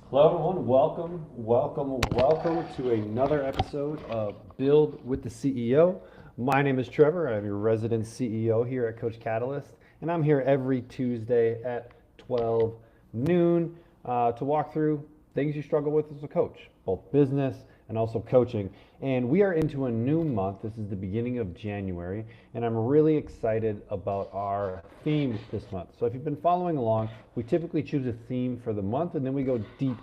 Hello, everyone. Welcome to another episode of Build with the CEO. My name is Trevor. I'm your resident CEO here at Coach Catalyst, and I'm here every Tuesday at 12 noon to walk through things you struggle with as a coach, both business and also coaching. And we are into a new month. This is the beginning of January, and I'm really excited about our theme this month. So if you've been following along, we typically choose a theme for the month, and then we go deep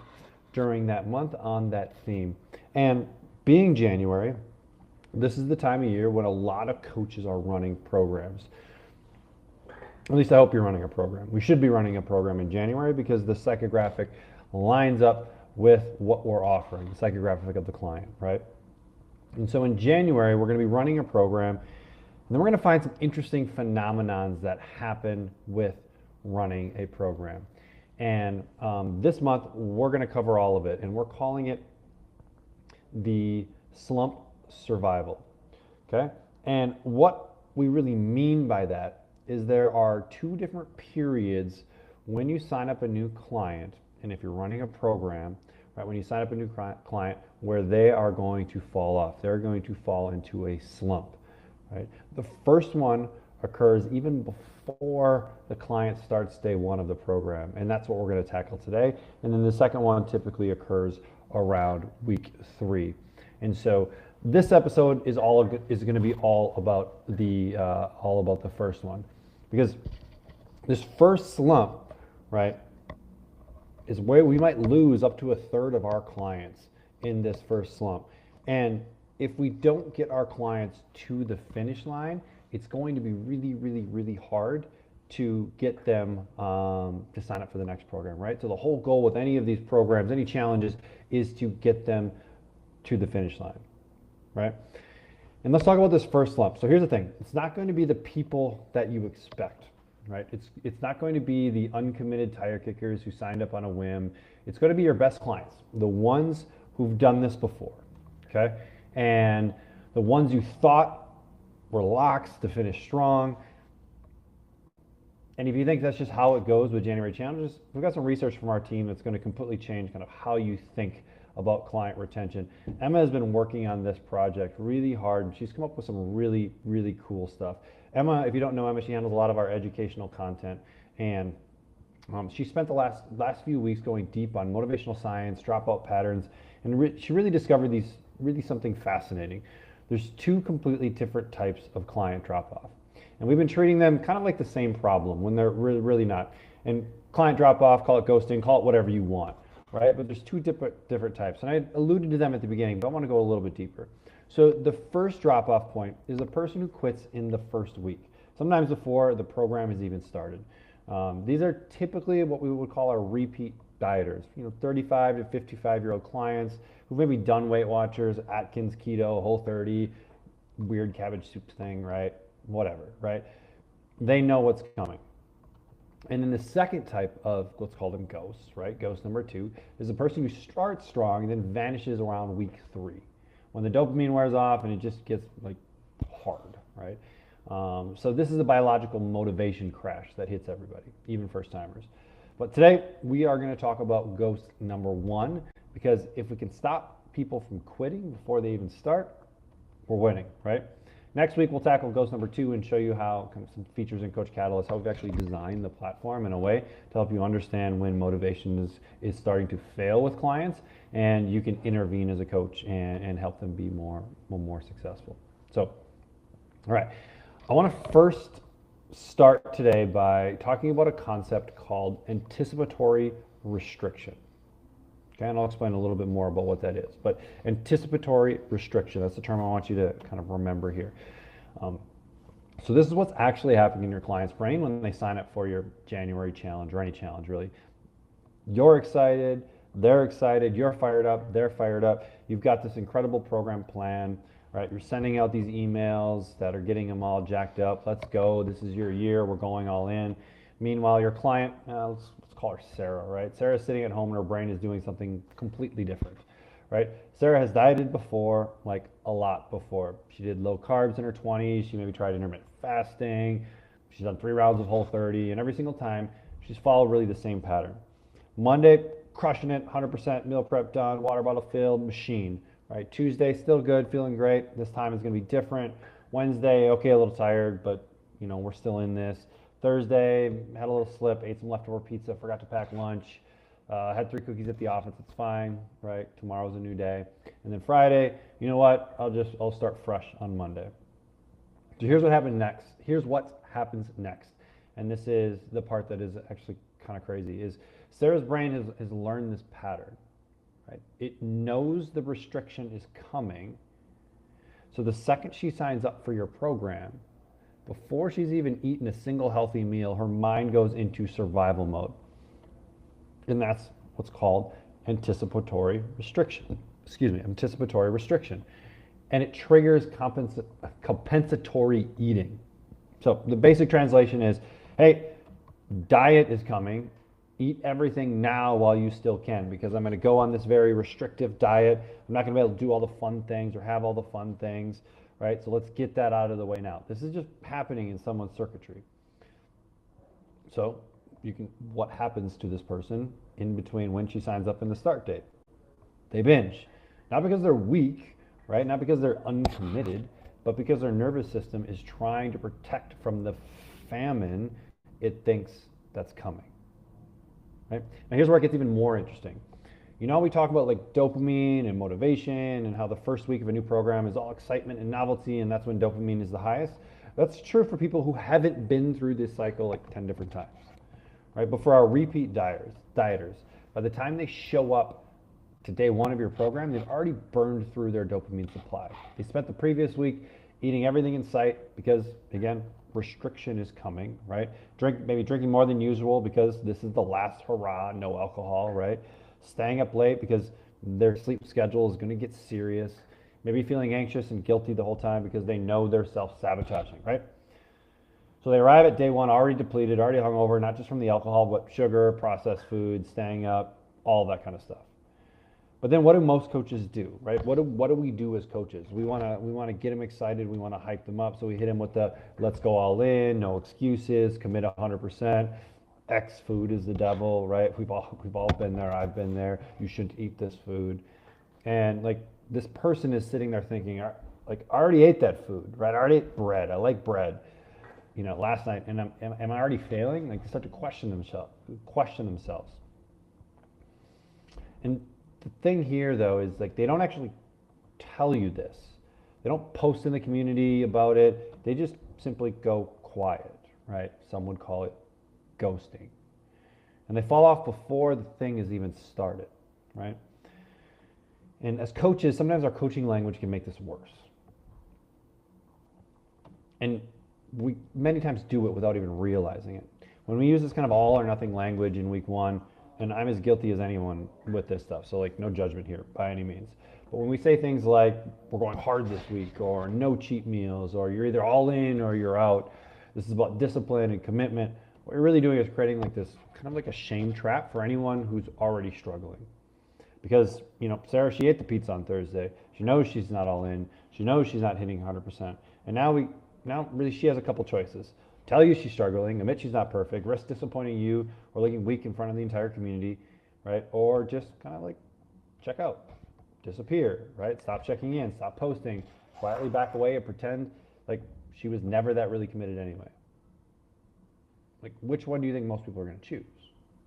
during that month on that theme. And being January, this is the time of year when a lot of coaches are running programs. At least I hope you're running a program. We should be running a program in January because the psychographic lines up with what we're offering, the psychographic of the client, right? And so in January, we're going to be running a program, and then we're going to find some interesting phenomenons that happen with running a program. And this month, we're going to cover all of it, and we're calling it the slump survival, okay? And what we really mean by that is there are two different periods when you sign up a new client, and if you're running a program, right, when you sign up a new client, where they are going to fall off. They're going to fall into a slump, right? The first one occurs even before the client starts day one of the program, and that's what we're going to tackle today. And then the second one typically occurs around week 3. And so this episode is going to be all about the first one, because this first slump, right, is where we might lose up to a third of our clients in this first slump. And if we don't get our clients to the finish line, it's going to be really hard to get them to sign up for the next program, right? So the whole goal with any of these programs, any challenges, is to get them to the finish line, right? And let's talk about this first slump. So here's the thing. It's not going to be the people that you expect, right? It's not going to be the uncommitted tire kickers who signed up on a whim. It's going to be your best clients, the ones who've done this before, okay? And the ones you thought were locks to finish strong. And if you think that's just how it goes with January challenges, we've got some research from our team that's going to completely change kind of how you think about client retention. Emma has been working on this project really hard, and she's come up with some really cool stuff. Emma, if you don't know Emma, she handles a lot of our educational content, and she spent the last few weeks going deep on motivational science, dropout patterns, and she really discovered something fascinating. There's two completely different types of client drop-off, and we've been treating them kind of like the same problem when they're really not. And client drop-off, call it ghosting, call it whatever you want, right? But there's two different types, and I alluded to them at the beginning, but I want to go a little bit deeper. So the first drop-off point is a person who quits in the first week, sometimes before the program has even started. These are typically what we would call our repeat dieters, 35 to 55-year-old clients who've maybe done Weight Watchers, Atkins Keto, Whole30, weird cabbage soup thing, right? Whatever, right? They know what's coming. And then the second type of, let's call them ghosts, right? Ghost number 2 is a person who starts strong and then vanishes around week 3. When the dopamine wears off and it just gets like hard, right? So this is a biological motivation crash that hits everybody, even first timers. But today we are going to talk about ghost number 1, because if we can stop people from quitting before they even start, we're winning, right? Next week we'll tackle ghost number 2 and show you how some features in Coach Catalyst, how we've actually designed the platform in a way to help you understand when motivation is starting to fail with clients, and you can intervene as a coach and help them be more successful. So, all right, I want to first start today by talking about a concept called anticipatory restriction. Okay, and I'll explain a little bit more about what that is. But anticipatory restriction, that's the term I want you to kind of remember here. So this is what's actually happening in your client's brain when they sign up for your January challenge, or any challenge really. You're excited, they're excited, you're fired up, they're fired up. You've got this incredible program plan, right? You're sending out these emails that are getting them all jacked up. Let's go, this is your year, we're going all in. Meanwhile, your client, let's call her Sarah, right? Sarah's sitting at home and her brain is doing something completely different, right? Sarah has dieted before, like a lot before. She did low carbs in her 20s. She maybe tried intermittent fasting. She's done 3 rounds of Whole30, and every single time she's followed really the same pattern. Monday, crushing it, 100% meal prep done, water bottle filled, machine, right? Tuesday, still good, feeling great. This time is going to be different. Wednesday, okay, a little tired, but we're still in this. Thursday, had a little slip, ate some leftover pizza, forgot to pack lunch, had 3 cookies at the office, it's fine, right? Tomorrow's a new day. And then Friday, you know what? I'll start fresh on Monday. So here's what happened next. Here's what happens next. And this is the part that is actually kind of crazy, is Sarah's brain has learned this pattern, right? It knows the restriction is coming. So the second she signs up for your program, before she's even eaten a single healthy meal, her mind goes into survival mode. And that's what's called anticipatory restriction. Anticipatory restriction. And it triggers compensatory eating. So the basic translation is, hey, diet is coming. Eat everything now while you still can, because I'm going to go on this very restrictive diet. I'm not going to be able to do all the fun things or have all the fun things, right? So let's get that out of the way now. This is just happening in someone's circuitry. So what happens to this person in between when she signs up and the start date? They binge. Not because they're weak, right? Not because they're uncommitted, but because their nervous system is trying to protect from the famine it thinks that's coming. Right? Now here's where it gets even more interesting. We talk about like dopamine and motivation and how the first week of a new program is all excitement and novelty, and that's when dopamine is the highest. That's true for people who haven't been through this cycle like 10 different times, right? But for our repeat dieters, by the time they show up to day one of your program, they've already burned through their dopamine supply. They spent the previous week eating everything in sight because, again, restriction is coming, right? Maybe drinking more than usual because this is the last hurrah, no alcohol, right? Staying up late because their sleep schedule is going to get serious. Maybe feeling anxious and guilty the whole time because they know they're self-sabotaging, right? So they arrive at day one already depleted, already hungover, not just from the alcohol, but sugar, processed food, staying up, all that kind of stuff. But then what do most coaches do, right? What do we do as coaches? We want to get them excited. We want to hype them up. So we hit them with the let's go all in, no excuses, commit 100%. X food is the devil, right? We've all been there. I've been there. You shouldn't eat this food. And like this person is sitting there thinking, like I already ate that food, right? I already ate bread. I like bread, last night. And am I already failing? Like they start to question themselves. And the thing here, though, is like they don't actually tell you this. They don't post in the community about it. They just simply go quiet, right? Some would call it ghosting. And they fall off before the thing is even started, right? And as coaches, sometimes our coaching language can make this worse. And we many times do it without even realizing it. When we use this kind of all or nothing language in week one, and I'm as guilty as anyone with this stuff, so like no judgment here by any means. But when we say things like, we're going hard this week, or no cheat meals, or you're either all in or you're out, this is about discipline and commitment, what you're really doing is creating like this kind of like a shame trap for anyone who's already struggling. Because, Sarah, she ate the pizza on Thursday. She knows she's not all in. She knows she's not hitting 100%. And now really she has a couple choices. Tell you she's struggling, admit she's not perfect, risk disappointing you or looking weak in front of the entire community, right? Or just kind of like check out, disappear, right? Stop checking in, stop posting, quietly back away and pretend like she was never that really committed anyway. Like which one do you think most people are going to choose,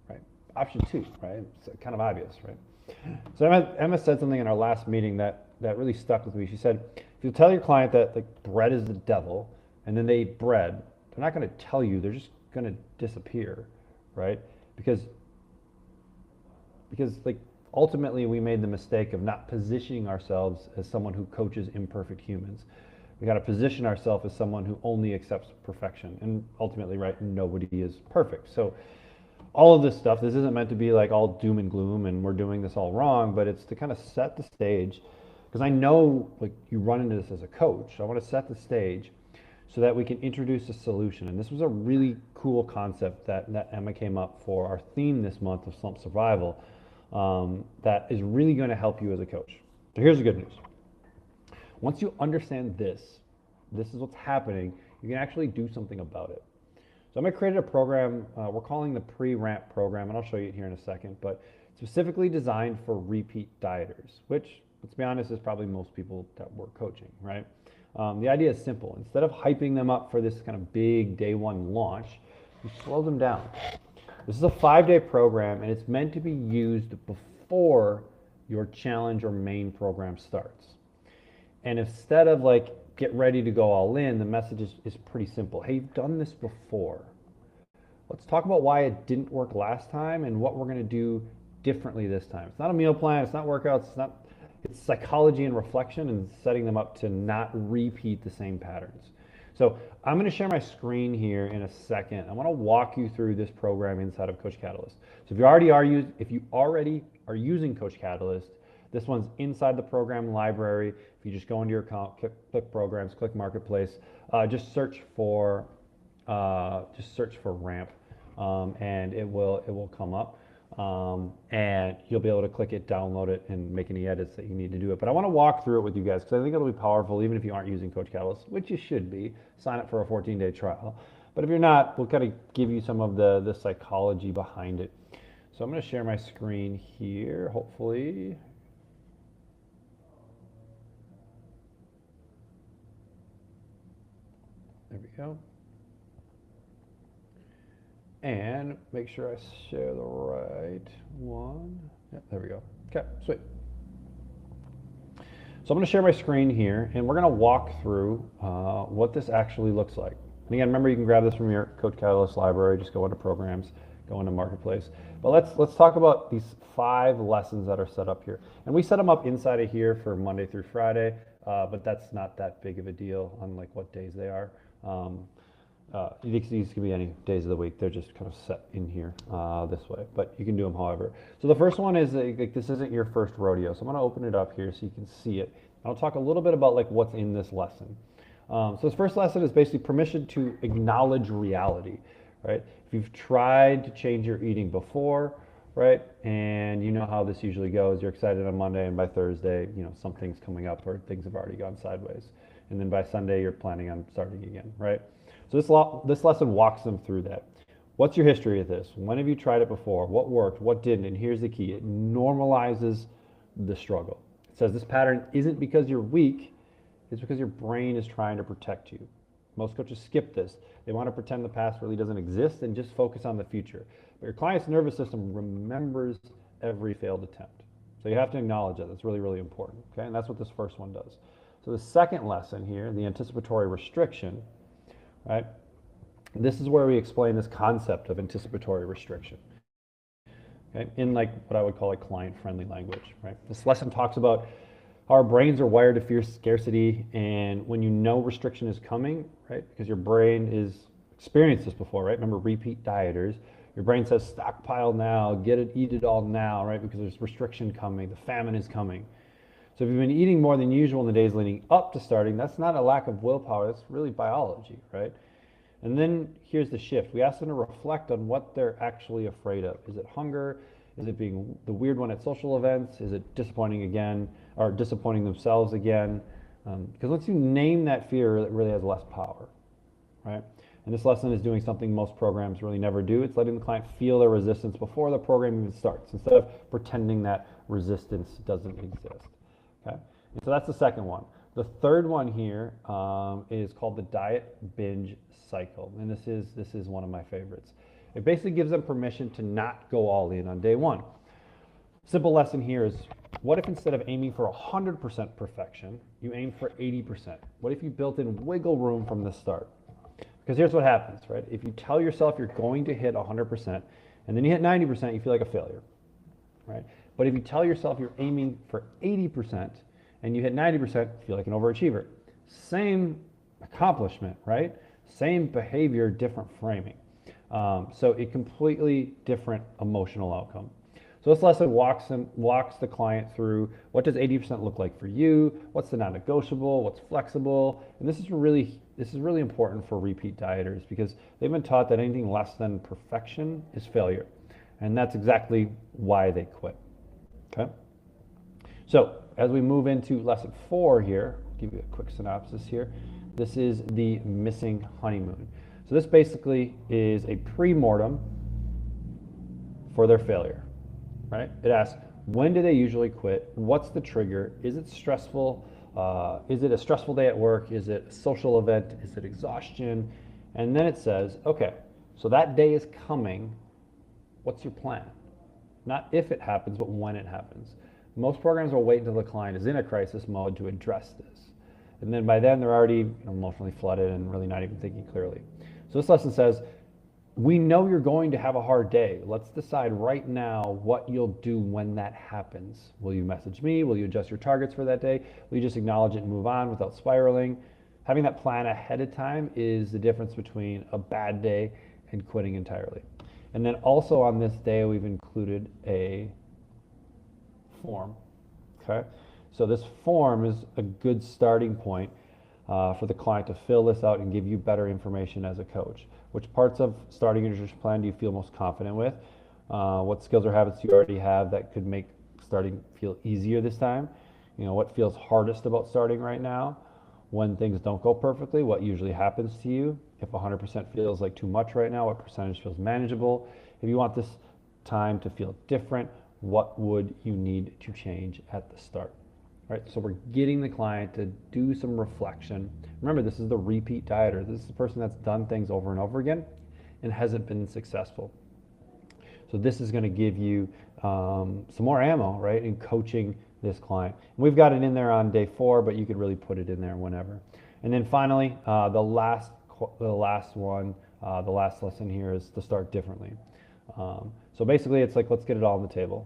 right? Option 2, right? It's kind of obvious, right? So Emma said something in our last meeting that really stuck with me. She said, if you tell your client that like bread is the devil and then they eat bread, they're not going to tell you, they're just going to disappear, right? Because like ultimately we made the mistake of not positioning ourselves as someone who coaches imperfect humans. We got to position ourselves as someone who only accepts perfection, and ultimately, right, nobody is perfect. So all of this stuff, this isn't meant to be like all doom and gloom and we're doing this all wrong, but it's to kind of set the stage, because I know like you run into this as a coach. I want to set the stage so that we can introduce a solution. And this was a really cool concept that Emma came up for our theme this month of slump survival, that is really going to help you as a coach. So here's the good news. Once you understand this is what's happening, you can actually do something about it. So I'm going to create a program we're calling the pre-ramp program, and I'll show you it here in a second, but specifically designed for repeat dieters, which, let's be honest, is probably most people that we're coaching, right? The idea is simple. Instead of hyping them up for this kind of big day one launch, you slow them down. This is a 5-day program, and it's meant to be used before your challenge or main program starts. And instead of like, get ready to go all in, the message is pretty simple. Hey, you've done this before. Let's talk about why it didn't work last time and what we're going to do differently this time. It's not a meal plan, it's not workouts, it's psychology and reflection and setting them up to not repeat the same patterns. So I'm going to share my screen here in a second. I want to walk you through this program inside of Coach Catalyst. So if you already are using Coach Catalyst, this one's inside the program library. If you just go into your account, click programs, click marketplace, just search for ramp, and it will come up, and you'll be able to click it, download it, and make any edits that you need to do it. But I want to walk through it with you guys because I think it'll be powerful even if you aren't using Coach Catalyst, which you should be. Sign up for a 14-day trial. But if you're not, we'll kind of give you some of the psychology behind it. So I'm going to share my screen here, hopefully. There we go. And make sure I share the right one. Yep, there we go. Okay, sweet. So I'm going to share my screen here, and we're going to walk through what this actually looks like. And again, remember, you can grab this from your Coach Catalyst library. Just go into programs, go into marketplace. But let's talk about these 5 lessons that are set up here. And we set them up inside of here for Monday through Friday, but that's not that big of a deal on like what days they are. These could be any days of the week. They're just kind of set in here this way, but you can do them however. So the first one is like, this isn't your first rodeo. So I'm going to open it up here so you can see it. I'll talk a little bit about like what's in this lesson. So this first lesson is basically permission to acknowledge reality, right? If you've tried to change your eating before, right, and you know how this usually goes, you're excited on Monday, and by Thursday, you know, something's coming up or things have already gone sideways. And then by Sunday, you're planning on starting again, right? So this lesson walks them through that. What's your history of this? When have you tried it before? What worked? What didn't? And here's the key. It normalizes the struggle. It says this pattern isn't because you're weak, it's because your brain is trying to protect you. Most coaches skip this. They want to pretend the past really doesn't exist and just focus on the future. But your client's nervous system remembers every failed attempt. So you have to acknowledge that. That's really, really important. Okay, and that's what this first one does. So the second lesson here, the anticipatory restriction, right? This is where we explain this concept of anticipatory restriction, okay, in like what I would call a client-friendly language, right? This lesson talks about how our brains are wired to fear scarcity, and when you know restriction is coming, right, because your brain is experienced this before, right? Remember, repeat dieters, your brain says stockpile now, get it, eat it all now, right? Because there's restriction coming, the famine is coming. So if you've been eating more than usual in the days leading up to starting, that's not a lack of willpower, that's really biology, right? And then here's the shift. We ask them to reflect on what they're actually afraid of. Is it hunger? Is it being the weird one at social events? Is it disappointing again, or disappointing themselves again? Because once you name that fear, it really has less power, right? And this lesson is doing something most programs really never do. It's letting the client feel their resistance before the program even starts, instead of pretending that resistance doesn't exist. Okay, and so that's the second one. The third one here is called the diet binge cycle, and this is one of my favorites. It basically gives them permission to not go all in on day one. Simple lesson here is, what if instead of aiming for 100% perfection, you aim for 80%? What if you built in wiggle room from the start? Because here's what happens, right? If you tell yourself you're going to hit 100% and then you hit 90%, you feel like a failure, right? But if you tell yourself you're aiming for 80% and you hit 90%, you feel like an overachiever. Same accomplishment, right? Same behavior, different framing. So a completely different emotional outcome. So this lesson walks the client through, what does 80% look like for you? What's the non-negotiable? What's flexible? And this is really important for repeat dieters, because they've been taught that anything less than perfection is failure. And that's exactly why they quit. Okay? So as we move into lesson 4 here, I'll give you a quick synopsis here. This is the missing honeymoon. So this basically is a pre-mortem for their failure. right? It asks, when do they usually quit? What's the trigger? Is it stressful? Is it a stressful day at work? Is it a social event? Is it exhaustion? And then it says, okay, so that day is coming. What's your plan? Not if it happens, but when it happens. Most programs will wait until the client is in a crisis mode to address this. And then by then they're already emotionally flooded and really not even thinking clearly. So this lesson says, we know you're going to have a hard day. Let's decide right now what you'll do when that happens. Will you message me? Will you adjust your targets for that day? Will you just acknowledge it and move on without spiraling? Having that plan ahead of time is the difference between a bad day and quitting entirely. And then also on this day, we've included a form, okay? So this form is a good starting point for the client to fill this out and give you better information as a coach. Which parts of starting your nutrition plan do you feel most confident with? What skills or habits do you already have that could make starting feel easier this time? You know, what feels hardest about starting right now? When things don't go perfectly, what usually happens to you? If 100% feels like too much right now, what percentage feels manageable? If you want this time to feel different, what would you need to change at the start? Right, so we're getting the client to do some reflection. Remember, this is the repeat dieter. This is the person that's done things over and over again and hasn't been successful. So this is going to give you some more ammo, right, in coaching this client. And we've got it in there on day 4, but you could really put it in there whenever. And then finally, the last lesson here is to start differently. So basically, it's like, let's get it all on the table,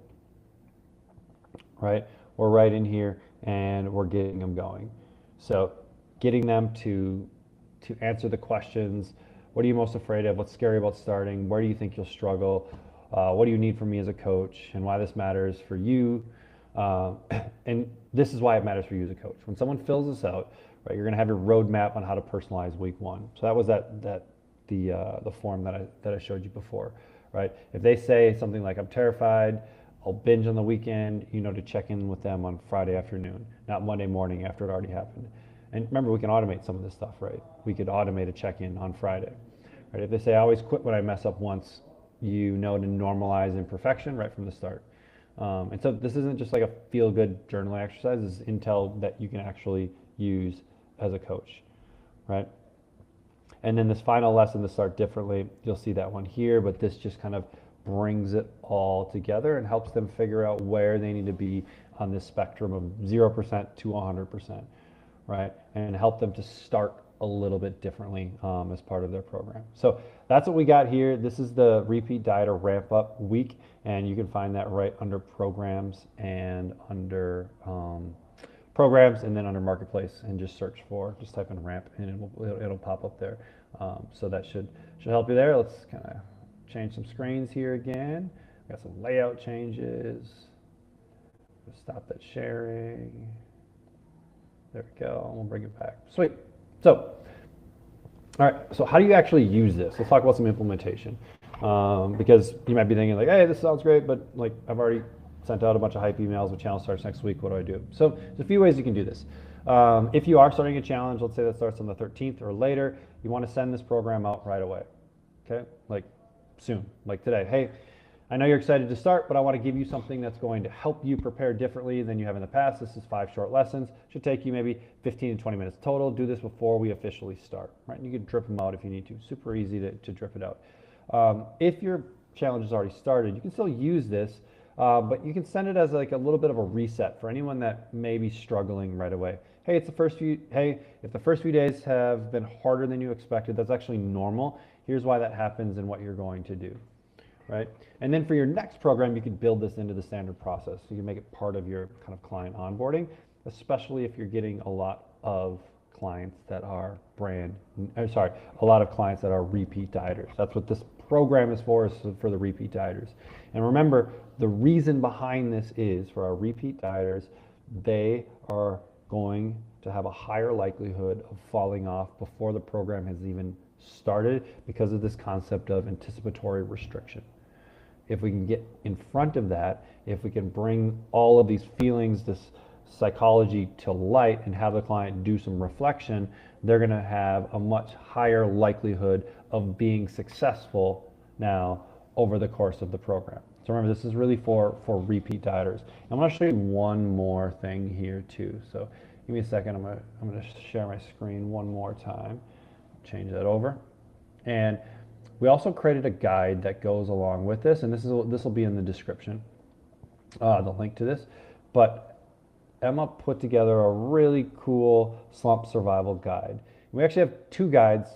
right? We're right in here and we're getting them going. So getting them to answer the questions. What are you most afraid of? What's scary about starting? Where do you think you'll struggle? What do you need from me as a coach, and why this matters for you? And this is why it matters for you as a coach. When someone fills this out, right, you're going to have your roadmap on how to personalize week 1. So that was the form that I showed you before, right? If they say something like, I'm terrified, I'll binge on the weekend, you know, to check in with them on Friday afternoon, not Monday morning after it already happened. And remember, we can automate some of this stuff, right? We could automate a check-in on Friday, right? If they say, I always quit when I mess up once, you know to normalize imperfection right from the start. And so this isn't just like a feel-good journaling exercise. This is intel that you can actually use as a coach, right? And then this final lesson, to start differently, you'll see that one here, but this just kind of brings it all together and helps them figure out where they need to be on this spectrum of 0% to 100%, right? And help them to start a little bit differently as part of their program. So that's what we got here. This is the repeat dieter ramp up week, and you can find that right under programs and under programs, and then under marketplace, and just search for, just type in ramp and it'll pop up there. So that should help you there. Let's kind of change some screens here again. Got some layout changes. Stop that sharing. There we go. We'll bring it back. Sweet. So, all right. So how do you actually use this? Let's talk about some implementation. Because you might be thinking like, hey, this sounds great, but like I've already sent out a bunch of hype emails. The challenge starts next week. What do I do? So there's a few ways you can do this. If you are starting a challenge, let's say that starts on the 13th or later, you want to send this program out right away. Okay, like soon, like today. Hey, I know you're excited to start, but I want to give you something that's going to help you prepare differently than you have in the past. This is 5 short lessons. Should take you maybe 15 to 20 minutes total. Do this before we officially start, right? And you can drip them out if you need to. Super easy to drip it out. If your challenge is already started, you can still use this, but you can send it as like a little bit of a reset for anyone that may be struggling right away. Hey, if the first few days have been harder than you expected, that's actually normal. Here's why that happens and what you're going to do, right? And then for your next program, you can build this into the standard process. You can make it part of your kind of client onboarding, especially if you're getting a lot of clients that are a lot of clients that are repeat dieters. That's what this program is for the repeat dieters. And remember, the reason behind this is for our repeat dieters, they are going to have a higher likelihood of falling off before the program has even started because of this concept of anticipatory restriction. If we can get in front of that, if we can bring all of these feelings, this psychology to light and have the client do some reflection, they're going to have a much higher likelihood of being successful now over the course of the program. So So remember, this is really for repeat dieters. I'm going to show you one more thing here too. So give me a second. I'm going to share my screen one more time. Change that over. And we also created a guide that goes along with this, and this will be in the description, the link to this. But Emma put together a really cool slump survival guide. We actually have two guides.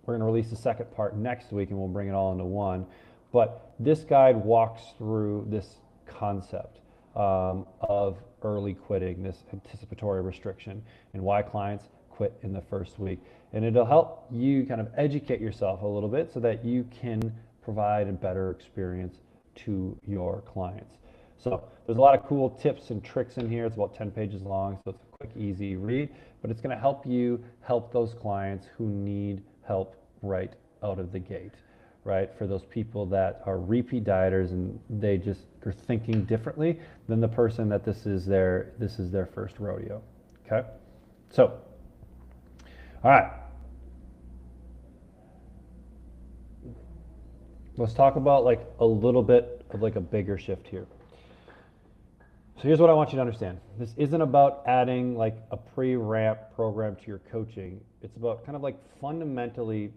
We're going to release the second part next week, and we'll bring it all into one. But this guide walks through this concept of early quitting, this anticipatory restriction, and why clients quit in the first week. And it'll help you kind of educate yourself a little bit so that you can provide a better experience to your clients. So there's a lot of cool tips and tricks in here. It's about 10 pages long, so it's a quick, easy read, but it's going to help you help those clients who need help right out of the gate, right? For those people that are repeat dieters and they just are thinking differently than the person that this is their first rodeo. Okay, so all right, let's talk about like a little bit of like a bigger shift here. So here's what I want you to understand. This isn't about adding like a pre-ramp program to your coaching. It's about kind of like fundamentally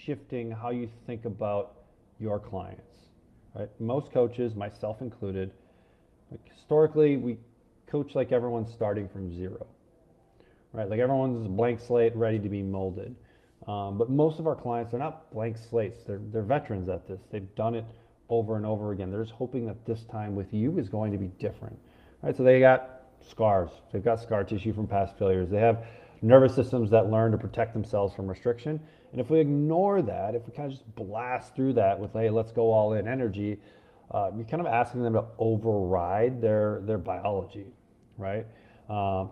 shifting how you think about your clients, right? Most coaches, myself included, like historically, we coach like everyone's starting from zero, right? Like everyone's a blank slate ready to be molded. But most of our clients, they're not blank slates. They're veterans at this. They've done it over and over again. They're just hoping that this time with you is going to be different, right? So they got scars. They've got scar tissue from past failures. They have nervous systems that learn to protect themselves from restriction. And if we ignore that, if we kind of just blast through that with, hey, let's go all in energy, you're kind of asking them to override their biology, right?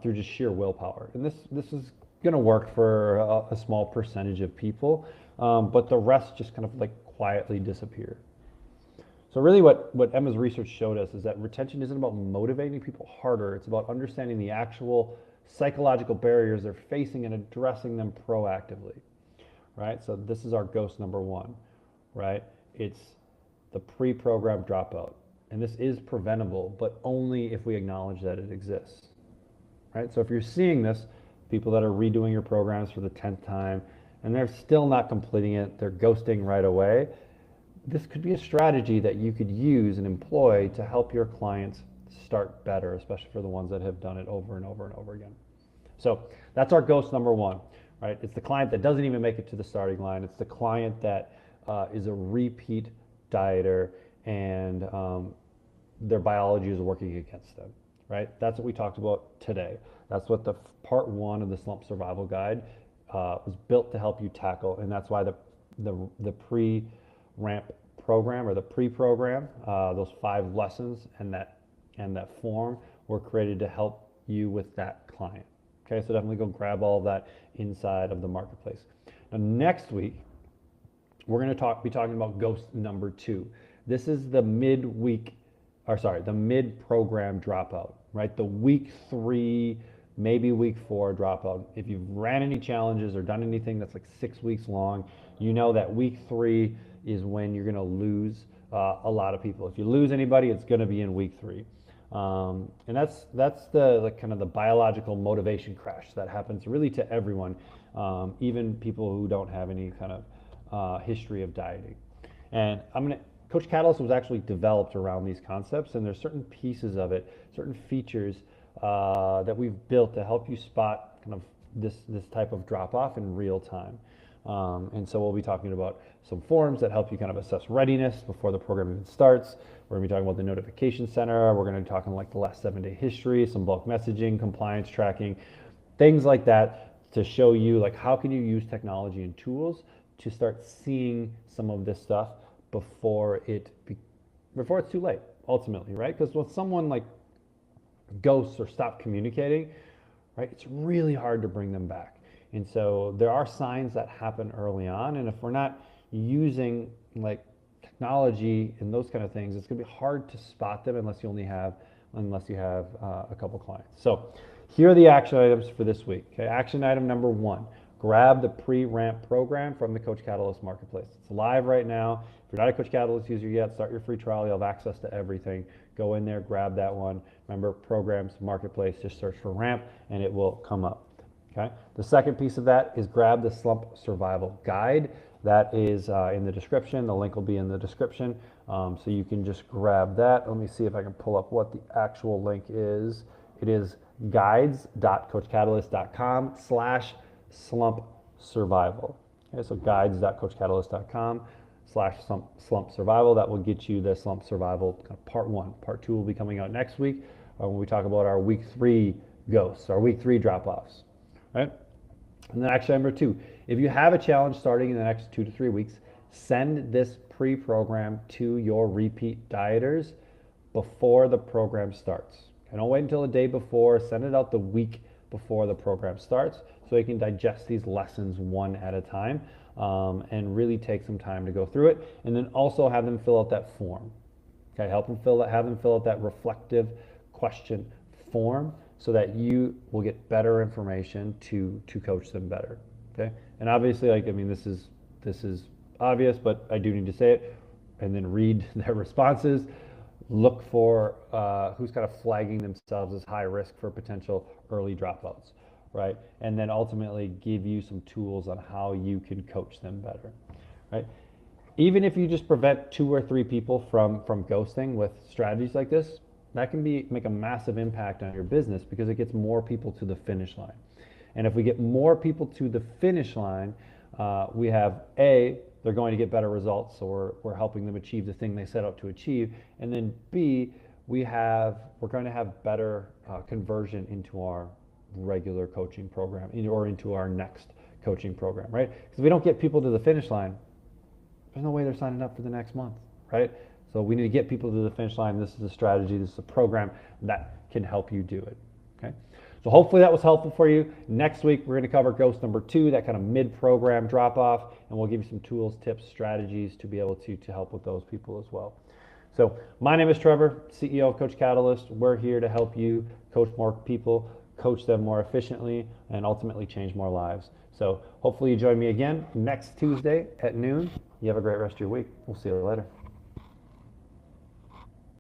Through just sheer willpower. And this is going to work for a small percentage of people, but the rest just kind of like quietly disappear. So really what Emma's research showed us is that retention isn't about motivating people harder. It's about understanding the actual psychological barriers they're facing and addressing them proactively, right? So this is our ghost number one, right? It's the pre-programmed dropout. And this is preventable, but only if we acknowledge that it exists, right? So if you're seeing this, people that are redoing your programs for the 10th time, and they're still not completing it, they're ghosting right away, this could be a strategy that you could use and employ to help your clients start better, especially for the ones that have done it over and over and over again. So that's our ghost number one, right? It's the client that doesn't even make it to the starting line. It's the client that is a repeat dieter and their biology is working against them, right? That's what we talked about today. That's what the part one of the slump survival guide was built to help you tackle, and that's why the pre-ramp program or the pre-program, those 5 lessons and that form were created to help you with that client. Okay, so definitely go grab all of that inside of the marketplace. Now next week, we're going to be talking about ghost number 2. This is the mid-program dropout, right? The week 3, maybe week 4 dropout. If you've ran any challenges or done anything that's like 6 weeks long, you know that week 3 is when you're going to lose a lot of people. If you lose anybody, it's going to be in week 3. And that's the kind of the biological motivation crash that happens really to everyone, even people who don't have any kind of history of dieting. And Coach Catalyst was actually developed around these concepts, and there's certain pieces of it, certain features that we've built to help you spot kind of this type of drop off in real time. And so we'll be talking about some forums that help you kind of assess readiness before the program even starts. We're going to be talking about the notification center. We're going to be talking like the last 7-day history, some bulk messaging, compliance tracking, things like that to show you like how can you use technology and tools to start seeing some of this stuff before it's too late, ultimately, right? Because when someone like ghosts or stop communicating, right, it's really hard to bring them back. And so there are signs that happen early on, and if we're not using like technology and those kind of things, it's going to be hard to spot them unless you have a couple clients. So here are the action items for this week. Okay, action item number 1: grab the pre-ramp program from the Coach Catalyst Marketplace. It's live right now. If you're not a Coach Catalyst user yet, start your free trial. You'll have access to everything. Go in there, grab that one. Remember, programs, Marketplace, just search for ramp and it will come up. Okay. The second piece of that is grab the Slump Survival Guide. That is in the description. The link will be in the description. So you can just grab that. Let me see if I can pull up what the actual link is. It is guides.coachcatalyst.com/slump survival. Okay, so guides.coachcatalyst.com/slump survival. That will get you the slump survival part 1. Part 2 will be coming out next week when we talk about our week 3 ghosts, our week 3 drop-offs. Right? And then actually, number 2, if you have a challenge starting in the next 2 to 3 weeks, send this pre-program to your repeat dieters before the program starts. And don't wait until the day before. Send it out the week before the program starts so you can digest these lessons one at a time and really take some time to go through it. And then also have them fill out that form. Okay, have them fill out that reflective question form so that you will get better information to coach them better. Okay, and obviously, this is obvious, but I do need to say it. And then read their responses. Look for who's kind of flagging themselves as high risk for potential early dropouts, right? And then ultimately give you some tools on how you can coach them better, right? Even if you just prevent 2 or 3 people from ghosting with strategies like this, that can make a massive impact on your business because it gets more people to the finish line. And if we get more people to the finish line, we have they're going to get better results, so we're helping them achieve the thing they set out to achieve. And then B, we're going to have better conversion into our regular coaching program or into our next coaching program, right? Because if we don't get people to the finish line, there's no way they're signing up for the next month, right? So we need to get people to the finish line. This is a strategy, this is a program that can help you do it, okay? So hopefully that was helpful for you. Next week, we're going to cover ghost number 2, that kind of mid-program drop-off, and we'll give you some tools, tips, strategies to be able to help with those people as well. So my name is Trevor, CEO of Coach Catalyst. We're here to help you coach more people, coach them more efficiently, and ultimately change more lives. So hopefully you join me again next Tuesday at noon. You have a great rest of your week. We'll see you later.